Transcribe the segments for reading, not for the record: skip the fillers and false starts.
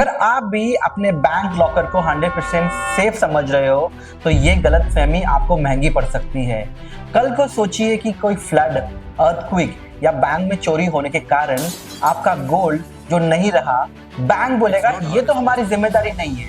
अगर आप भी अपने बैंक लॉकर को 100% सेफ समझ रहे हो तो ये गलतफहमी आपको महंगी पड़ सकती है। कल को सोचिए कि कोई फ्लड, अर्थक्वेक या बैंक में चोरी होने के कारण आपका गोल्ड जो नहीं रहा, बैंक बोलेगा ये तो हमारी जिम्मेदारी नहीं है।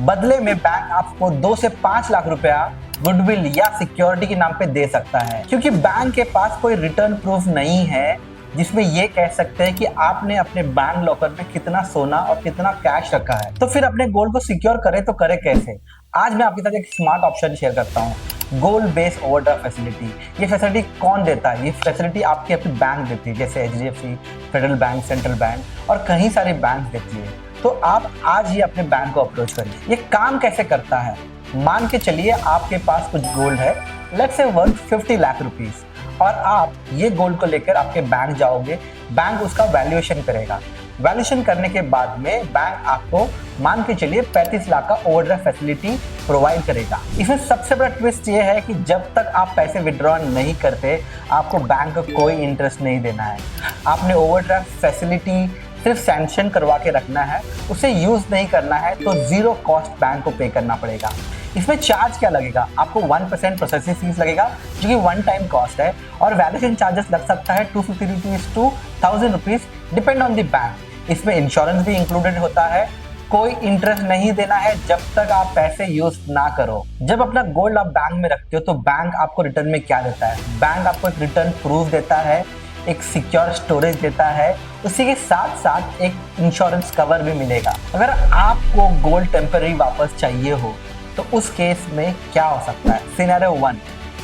बदले में बैंक आपको 2 से 5 लाख रुपया गुडविल या सिक्योरिटी के नाम पे दे सकता है, क्योंकि बैंक के पास कोई रिटर्न प्रूफ नहीं है जिसमें ये कह सकते हैं कि आपने अपने बैंक लॉकर में कितना सोना और कितना कैश रखा है। तो फिर अपने गोल्ड को सिक्योर करें तो करें कैसे? आज मैं आपके साथ एक स्मार्ट ऑप्शन शेयर करता हूँ, गोल्ड बेस्ड ओवरड्राफ्ट फैसिलिटी। ये फैसिलिटी कौन देता है? ये फैसिलिटी आपकी अपनी बैंक देती है, जैसे HDFC, federal bank, central bank और कई सारे बैंक देती है। तो आप आज ही अपने बैंक को अप्रोच करिए। ये काम कैसे करता है? मान के चलिए आपके पास कुछ गोल्ड है, let's say worth 50 lakh rupees, और आप ये गोल्ड को लेकर आपके बैंक जाओगे। बैंक उसका वैल्यूएशन करेगा। वैल्यूएशन करने के बाद में बैंक आपको मान के चलिए 35 लाख का ओवरड्राफ्ट फैसिलिटी प्रोवाइड करेगा। इसमें सबसे बड़ा ट्विस्ट ये है कि जब तक आप पैसे विड्रॉ नहीं करते, आपको बैंक को कोई इंटरेस्ट नहीं देना है। आपने ओवरड्राफ्ट फैसिलिटी सिर्फ सैंक्शन करवा के रखना है, उसे यूज नहीं करना है तो 0 कॉस्ट बैंक को पे करना पड़ेगा। इसमें चार्ज क्या लगेगा? आपको 1% प्रोसेसिंग फीस लगेगा जो कि 1 टाइम कॉस्ट है, और वैल्यूएशन चार्जेस लग सकता है 250 rupees to 1000 rupees, depend on the bank. इसमें इंश्योरेंस भी इंक्लूडेड होता है। कोई इंटरेस्ट नहीं देना है जब तक आप पैसे यूज ना करो। जब अपना गोल्ड आप बैंक में रखते हो तो बैंक आपको रिटर्न में क्या देता है? बैंक आपको एक रिटर्न प्रूफ देता है, एक सिक्योर स्टोरेज देता है, उसी के साथ साथ एक इंश्योरेंस कवर भी मिलेगा। अगर आपको गोल्ड टेम्पररी वापस चाहिए हो तो उस केस में क्या हो सकता है? सिनेरियो 1,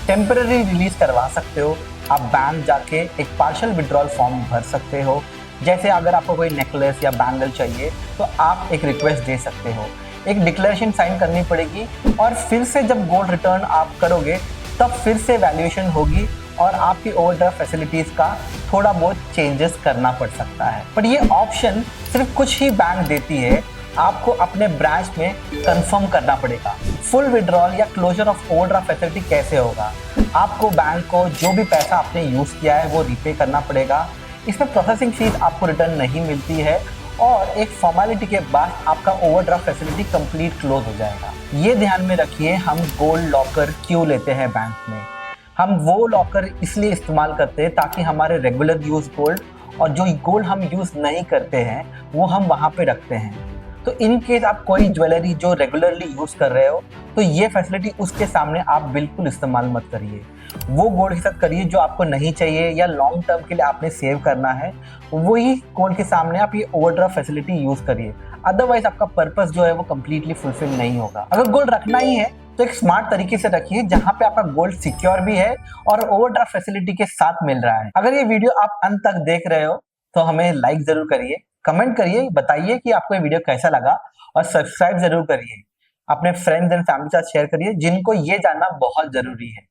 टेम्पररी रिलीज करवा सकते हो। आप बैंक जाके एक पार्शियल विड्रॉल फॉर्म भर सकते हो। जैसे अगर आपको कोई नेकलेस या बैंगल चाहिए तो आप एक रिक्वेस्ट दे सकते हो, एक डिक्लेरेशन साइन करनी पड़ेगी, और फिर से जब गोल्ड रिटर्न आप करोगे तब फिर से वैल्यूएशन होगी और आपकी ओवरड्राफ्ट फैसिलिटीज का थोड़ा बहुत चेंजेस करना पड़ सकता है। पर ये ऑप्शन सिर्फ कुछ ही बैंक देती है, आपको अपने ब्रांच में कंफर्म करना पड़ेगा। फुल विड्रॉल या क्लोजर ऑफ ओवरड्राफ्ट फैसिलिटी कैसे होगा? आपको बैंक को जो भी पैसा आपने यूज किया है वो रीपे करना पड़ेगा। इसमें प्रोसेसिंग फीस आपको रिटर्न नहीं मिलती है, और एक फॉर्मेलिटी के बाद आपका ओवरड्राफ्ट फैसिलिटी कंप्लीट क्लोज हो जाएगा। ये ध्यान में रखिए, हम गोल्ड लॉकर क्यों लेते हैं बैंक में? हम वो लॉकर इसलिए इस्तेमाल करते हैं ताकि हमारे रेगुलर यूज गोल्ड और जो गोल्ड हम यूज नहीं करते हैं वो हम वहाँ पे रखते हैं। तो इन केस आप कोई ज्वेलरी जो रेगुलरली यूज कर रहे हो तो ये फैसिलिटी उसके सामने आप बिल्कुल इस्तेमाल मत करिए। वो गोल्ड के साथ करिए जो आपको नहीं चाहिए या लॉन्ग टर्म के लिए आपने सेव करना है, वही गोल्ड के सामने आप ये ओवरड्राफ्ट फैसिलिटी यूज करिए। अदरवाइज आपका पर्पस जो है वो कंप्लीटली फुलफिल नहीं होगा। अगर गोल्ड रखना ही है तो एक स्मार्ट तरीके से रखिए जहां पे आपका गोल्ड सिक्योर भी है और ओवरड्राफ्ट फैसिलिटी के साथ मिल रहा है। अगर ये वीडियो आप अंत तक देख रहे हो तो हमें लाइक जरूर करिए, कमेंट करिए, बताइए कि आपको ये वीडियो कैसा लगा, और सब्सक्राइब जरूर करिए। अपने फ्रेंड्स एंड फैमिली के साथ शेयर करिए जिनको ये जानना बहुत जरूरी है।